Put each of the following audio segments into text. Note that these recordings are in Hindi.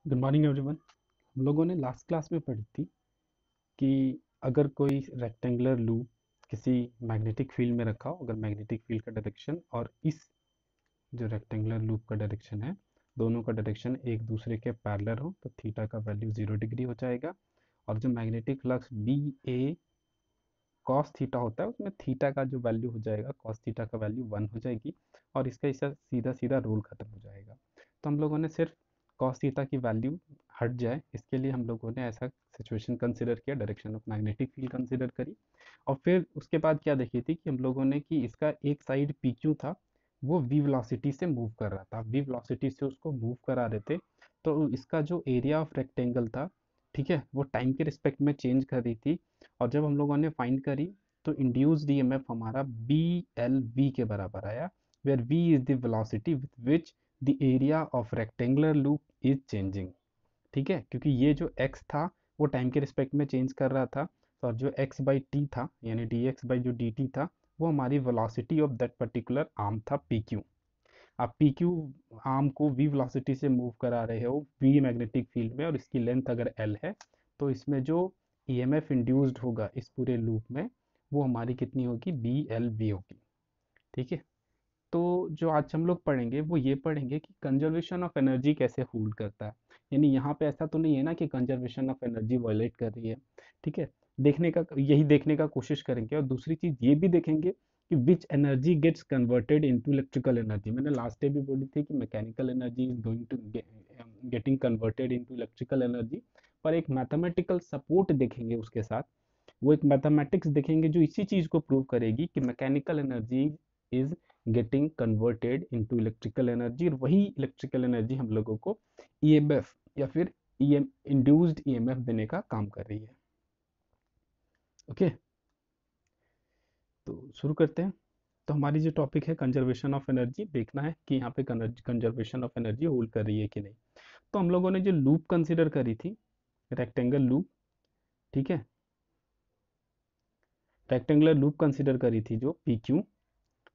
Good morning everyone. हम लोगों ने लास्ट क्लास में पढ़ी थी कि अगर कोई रेक्टेंगुलर लूप किसी मैग्नेटिक फील्ड में रखा हो, अगर मैग्नेटिक फील्ड का डायरेक्शन और इस जो रेक्टेंगुलर लूप का डायरेक्शन है, दोनों का डायरेक्शन एक दूसरे के पैरेलल हो, तो थीटा का वैल्यू 0 डिग्री हो जाएगा। और जो मैग्नेटिक फ्लक्स बी ए कॉस थीटा होता है, उसमें थीटा का जो वैल्यू हो जाएगा, कॉस थीटा का वैल्यू 1 हो जाएगी। और इसका इसका सीधा सीधा रूल खत्म हो जाएगा। तो हम लोगों ने सिर्फ कॉस थीटा की वैल्यू हट जाए, इसके लिए हम लोगों ने ऐसा सिचुएशन कंसिडर किया, direction of magnetic field consider करी। और फिर उसके बाद क्या देखी थी कि हम लोगों ने कि इसका एक साइड पी क्यू था, वो वी वेलोसिटी से मूव कर रहा था, वी वेलोसिटी से उसको मूव करा रहे थे। तो इसका जो एरिया ऑफ रेक्टेंगल था, ठीक है, वो टाइम के रिस्पेक्ट में चेंज कर रही थी। और जब हम लोगों ने फाइंड करी तो इंड्यूस्ड ईएमएफ हमारा बी एल वी के बराबर आया, where V is the velocity with which the area of rectangular loop is changing. ठीक है, क्योंकि ये जो x था वो टाइम के रिस्पेक्ट में चेंज कर रहा था। और जो x बाई टी था, यानी डी एक्स बाई जो डी टी था, वो हमारी velocity of that particular arm था पी क्यू। आप पी क्यू आर्म को वी वेलोसिटी से मूव करा रहे हो वी मैग्नेटिक फील्ड में, और इसकी लेंथ अगर एल है, तो इसमें जो ईएमएफ इंड्यूस्ड होगा इस पूरे लूप में, वो हमारी कितनी होगी, बी एल वी होगी। ठीक है। तो जो आज हम लोग पढ़ेंगे वो ये पढ़ेंगे कि कंजर्वेशन ऑफ एनर्जी कैसे होल्ड करता है। यानी यहाँ पे ऐसा तो नहीं है ना कि कंजर्वेशन ऑफ एनर्जी वायलेट कर रही है। ठीक है। देखने का यही देखने का कोशिश करेंगे, और दूसरी चीज ये भी देखेंगे कि which energy gets converted into electrical energy. मैंने लास्ट डे भी बोली थी कि mechanical energy is going to getting converted into electrical energy. पर एक मैथमेटिकल सपोर्ट देखेंगे उसके साथ, वो एक मैथमेटिक्स देखेंगे जो इसी चीज को प्रूव करेगी कि mechanical energy is getting converted into electrical energy, और वही इलेक्ट्रिकल एनर्जी हम लोगों को ईएमएफ या फिर ईएम इंड्यूस्ड ईएमएफ देने का काम कर रही है। ओके, तो शुरू करते हैं। तो हमारी जो टॉपिक है कंजर्वेशन ऑफ एनर्जी, देखना है कि यहाँ पे कंजर्वेशन ऑफ एनर्जी होल्ड कर रही है कि नहीं। तो हम लोगों ने जो लूप कंसिडर करी थी, रेक्टेंगल लूप, ठीक है, रेक्टेंगुलर लूप कंसिडर करी थी जो पी क्यू।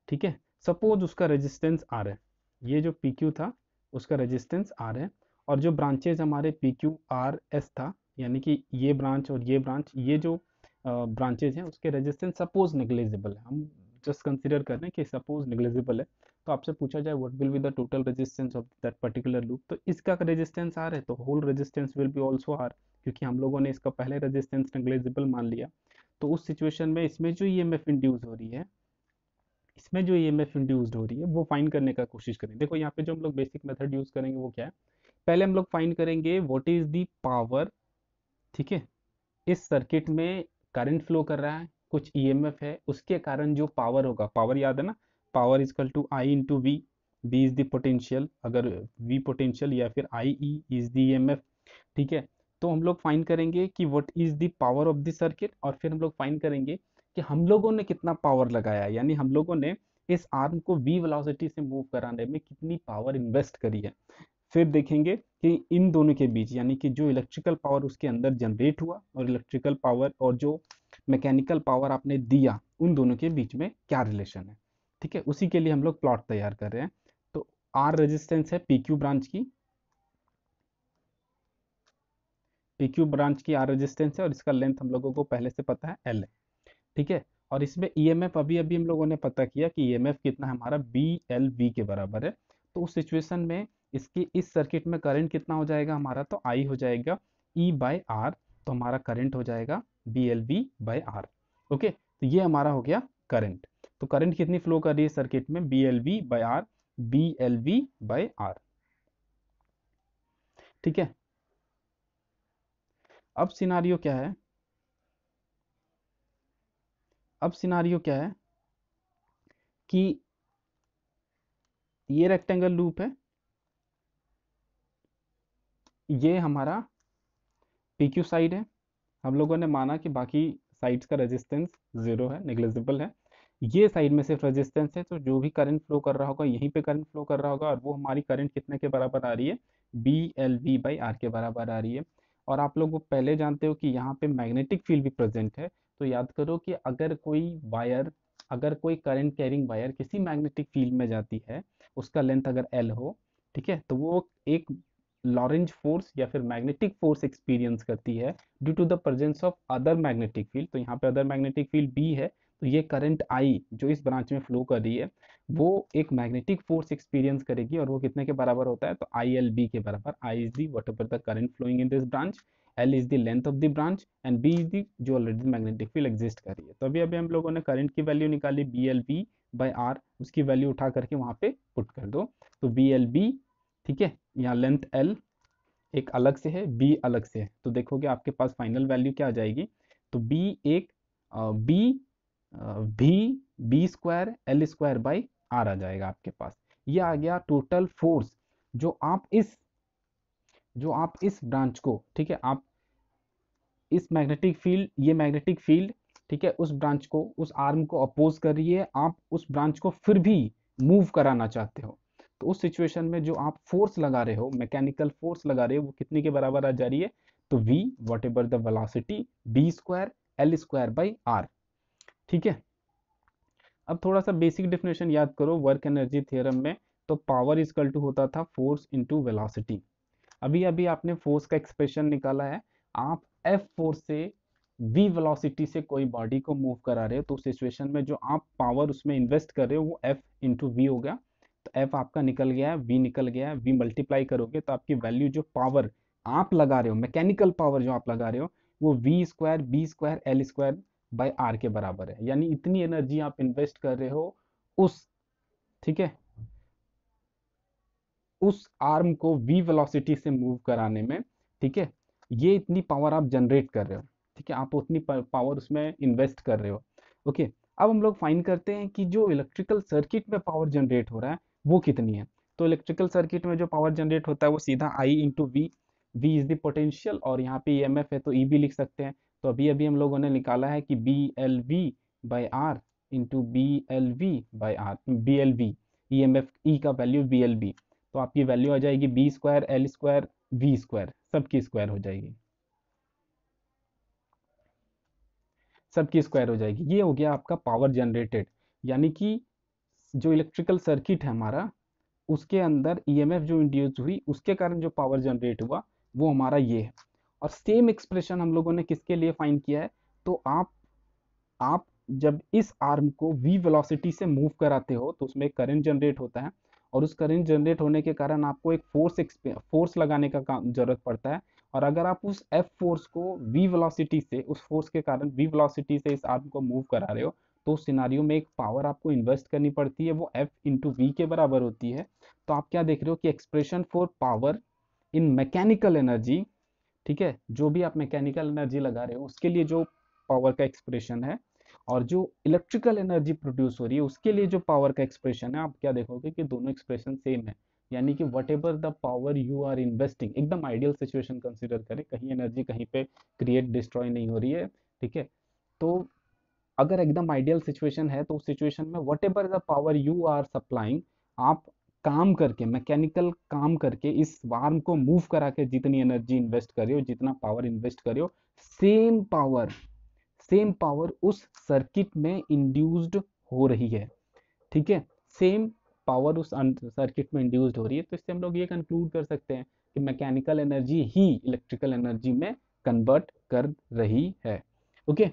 ठीक है। सपोज उसका रेजिस्टेंस आर है, ये जो पी क्यू था उसका रेजिस्टेंस आर है। और जो ब्रांचेज हमारे पी क्यू आर एस था, यानी कि ये ब्रांच और ये ब्रांच, ये जो ब्रांचेज हैं उसके रेजिस्टेंस सपोज नेग्लिजिबल है। हम जस्ट कंसिडर कर रहे हैं कि सपोज नेग्लिजिबल है। तो आपसे पूछा जाए what will be the total resistance of that particular loop, तो इसका रेजिस्टेंस आर है तो whole resistance will be also R, क्योंकि हम लोगों ने इसका पहले रेजिस्टेंस नेग्लिजिबल मान लिया। तो उस सिचुएशन में इसमें जो ईएमएफ इंड्यूस हो रही है, इसमें जो ईएमएफ इंड्यूस्ड हो रही है वो फाइंड करने का कोशिश करें। देखो यहाँ पे जो हम लोग बेसिक मेथड यूज करेंगे वो क्या है, पहले हम लोग फाइंड करेंगे व्हाट इज दी पावर। ठीक है। इस सर्किट में करंट फ्लो कर रहा है, कुछ ईएमएफ है, उसके कारण जो पावर होगा, पावर याद है ना, power is equal to I into V. V is the potential, अगर वी पोटेंशियल, या फिर I E is the EMF. ठीक है। तो हम लोग फाइंड करेंगे कि what is the power of the circuit, और फिर हम लोग फाइंड करेंगे कि हम लोगों ने कितना पावर लगाया है, यानी हम लोगों ने इस आर्म को वी वेलोसिटी से मूव कराने में कितनी पावर इन्वेस्ट करी है। फिर देखेंगे कि इन दोनों के बीच, यानी कि जो इलेक्ट्रिकल पावर उसके अंदर जनरेट हुआ और इलेक्ट्रिकल पावर और जो मैकेनिकल पावर आपने दिया, उन दोनों के बीच में क्या रिलेशन है। ठीक है, उसी के लिए हम लोग प्लॉट तैयार कर रहे हैं। तो आर रेजिस्टेंस है पीक्यू ब्रांच की, पीक्यू ब्रांच की आर रेजिस्टेंस है, और इसका लेंथ हम लोगों को पहले से पता है एल है। ठीक है। और इसमें ईएमएफ अभी अभी हम लोगों ने पता किया कि ईएमएफ कितना है हमारा, बी एल वी के बराबर है। तो उस सिचुएशन में इसकी इस सर्किट में करंट कितना हो जाएगा हमारा, तो आई हो जाएगा ई बाय आर। तो हमारा करंट हो जाएगा B L V by R. Okay, तो ये हमारा हो गया करंट। तो करंट कितनी फ्लो कर रही है सर्किट में, B L V by R, B L V by R. ठीक है। अब सिनारियो क्या है, अब सिनारियो क्या है कि ये रेक्टेंगल लूप है, ये हमारा पी क्यू साइड है। हम लोगों ने माना कि बाकी साइड्स का रेजिस्टेंस जीरो है, नेग्लिजिबल है। ये साइड में सिर्फ रेजिस्टेंस है, तो जो भी करंट फ्लो कर रहा होगा यहीं पे करंट फ्लो कर रहा होगा, और वो हमारी करंट कितने के बराबर आ रही है, B L V by R के बराबर आ रही है। और आप लोग वो पहले जानते हो कि यहाँ पे मैग्नेटिक फील्ड भी प्रेजेंट है। तो याद करो कि अगर कोई वायर, अगर कोई करंट कैरिंग वायर किसी मैग्नेटिक फील्ड में जाती है, उसका लेंथ अगर एल हो, ठीक है, तो वो एक लॉरेंज फोर्स या फिर मैग्नेटिक फोर्स एक्सपीरियंस करती है due to the presence of other magnetic field. तो यहाँ पे अदर मैग्नेटिक फील्ड बी है, तो ये करंट आई जो इस ब्रांच में फ्लो कर रही है वो एक मैग्नेटिक फोर्स एक्सपीरियंस करेगी, और वो कितने के बराबर होता है, तो आई एल बी के बराबर। I is the whatever the current flowing in this branch, L is the length of the branch, and B is the जो ऑलरेडी मैग्नेटिक फील्ड एग्जिस्ट कर रही है। तो अभी हम लोगों ने करंट की वैल्यू निकाली B L B by R, उसकी वैल्यू उठा करके वहां पे पुट कर दो। तो बी एल बी, ठीक है, यहाँ लेंथ एल एक अलग से है, बी अलग से है, तो देखोगे आपके पास फाइनल वैल्यू क्या आ जाएगी, तो बी एक बी भी B square L square by R आ जाएगा आपके पास। ये आ गया टोटल फोर्स जो आप इस ब्रांच को, ठीक है, आप इस मैग्नेटिक फील्ड, ये मैग्नेटिक फील्ड, ठीक है, उस ब्रांच को, उस आर्म को अपोज कर रही है, आप उस ब्रांच को फिर भी मूव कराना चाहते हो, तो उस सिचुएशन में जो आप फोर्स लगा रहे हो, मैकेनिकल फोर्स लगा रहे हो, वो कितने के बराबर आ जा रही है, तो v whatever the velocity B square L square by R. ठीक है, अब थोड़ा सा बेसिक डेफिनेशन याद करो वर्क एनर्जी थ्योरम में, तो पावर इजकल टू होता था फोर्स इनटू वेलोसिटी। अभी अभी आपने फोर्स का एक्सप्रेशन निकाला है, आप एफ फोर्स से v वेलोसिटी से कोई बॉडी को मूव करा रहे हो, तो उस सिचुएशन में जो आप पावर उसमें इन्वेस्ट कर रहे हो वो f इंटू वी हो गया। तो f आपका निकल गया है, v निकल गया है, v मल्टीप्लाई करोगे तो आपकी वैल्यू जो पावर आप लगा रहे हो, मैकेनिकल पावर जो आप लगा रहे हो, वो v square B square L square by R के बराबर है। यानी इतनी एनर्जी आप इन्वेस्ट कर रहे हो उस, ठीक है, उस आर्म को v वेलोसिटी से मूव कराने में, ठीक है, ये इतनी पावर आप जनरेट कर रहे हो, ठीक है, आप उतनी पावर उसमें इन्वेस्ट कर रहे हो। ओके, अब हम लोग फाइंड करते हैं कि जो इलेक्ट्रिकल सर्किट में पावर जनरेट हो रहा है वो कितनी है। तो इलेक्ट्रिकल सर्किट में जो पावर जनरेट होता है वो सीधा I into V, V is the potential, और यहाँ पे ईएमएफ है तो ई भी लिख सकते हैं। तो अभी अभी हम लोगों ने निकाला है कि B L V by R into B L V by R, B L V E M F E का वैल्यू बी एल बी, तो आपकी वैल्यू आ जाएगी B square L square V square, सबकी स्क्वायर हो जाएगी, सबकी स्क्वायर हो जाएगी। ये हो गया आपका पावर जनरेटेड, यानी कि जो इलेक्ट्रिकल सर्किट है हमारा, उसके अंदर ईएमएफ जो इंड्यूस हुई उसके कारण जो पावर जनरेट हुआ वो हमारा ये है। और सेम एक्सप्रेशन हम लोगों ने किसके लिए फाइंड किया है, तो आप जब इस आर्म को v वेलोसिटी से मूव कराते हो तो उसमें करंट जनरेट होता है, और उस करंट जनरेट होने के कारण आपको एक फोर्स लगाने का जरूरत पड़ता है। और अगर आप उस f फोर्स को v वेलोसिटी से, उस फोर्स के कारण v वेलोसिटी से इस आर्म को मूव करा रहे हो, तो उस सिनारियो में एक पावर आपको इन्वेस्ट करनी पड़ती है, वो f इंटू वी के बराबर होती है। तो आप क्या देख रहे हो कि expression for power in mechanical energy, ठीक है, जो भी आप मैकेनिकल एनर्जी लगा रहे हो उसके लिए जो पावर का एक्सप्रेशन है, और जो इलेक्ट्रिकल एनर्जी प्रोड्यूस हो रही है उसके लिए जो पावर का एक्सप्रेशन है, आप क्या देखोगे कि दोनों एक्सप्रेशन सेम है। यानी कि whatever the power you are investing, एकदम आइडियल सिचुएशन कंसिडर करें, कहीं एनर्जी कहीं पे क्रिएट डिस्ट्रॉय नहीं हो रही है, ठीक है, तो अगर एकदम आइडियल सिचुएशन है तो उस सिचुएशन में whatever the power you are supplying, आप काम करके, मैकेनिकल काम करके इस वार्म को मूव करा के जितनी एनर्जी इन्वेस्ट कर रहे हो, जितना पावर इन्वेस्ट कर रहे हो, सेम पावर, सेम पावर उस सर्किट में इंड्यूस्ड हो रही है। ठीक है, सेम पावर उस सर्किट में इंड्यूस्ड हो रही है। तो इससे हम लोग ये कंक्लूड कर सकते हैं कि मैकेनिकल एनर्जी ही इलेक्ट्रिकल एनर्जी में कन्वर्ट कर रही है। ओके,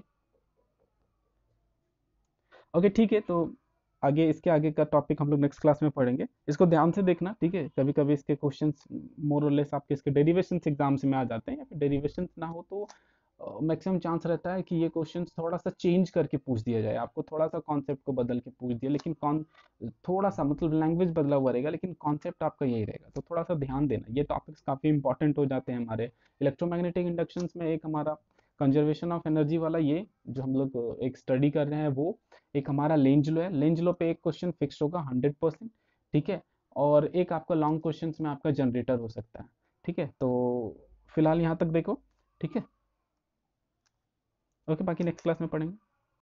ओके, ठीक है, तो आगे, इसके आगे का टॉपिक हम लोग नेक्स्ट क्लास में पढ़ेंगे। इसको ध्यान से देखना, ठीक है, कभी कभी इसके क्वेश्चंस मोर और लेस आपके इसके डेरिवेशंस एग्जाम्स में आ जाते हैं, या फिर डेरिवेशंस ना हो तो मैक्सिमम चांस रहता है कि ये क्वेश्चन थोड़ा सा चेंज करके पूछ दिया जाए, आपको थोड़ा सा कॉन्सेप्ट को बदल के पूछ दिया, लेकिन कौन, थोड़ा सा मतलब लैंग्वेज बदला हुआ रहेगा लेकिन कॉन्सेप्ट आपका यही रहेगा। तो थोड़ा सा ध्यान देना, ये टॉपिक्स काफ़ी इंपॉर्टेंट हो जाते हैं हमारे इलेक्ट्रोमैग्नेटिक इंडक्शंस में। एक हमारा कंजर्वेशन ऑफ एनर्जी वाला ये जो हम लोग एक स्टडी कर रहे हैं, वो एक हमारा लेंज लो है, लेंज लो पे एक क्वेश्चन फिक्स होगा 100%, ठीक है, और एक आपका लॉन्ग क्वेश्चन में आपका जनरेटर हो सकता है। ठीक है, तो फिलहाल यहाँ तक देखो, ठीक है, ओके, बाकी नेक्स्ट क्लास में पढ़ेंगे।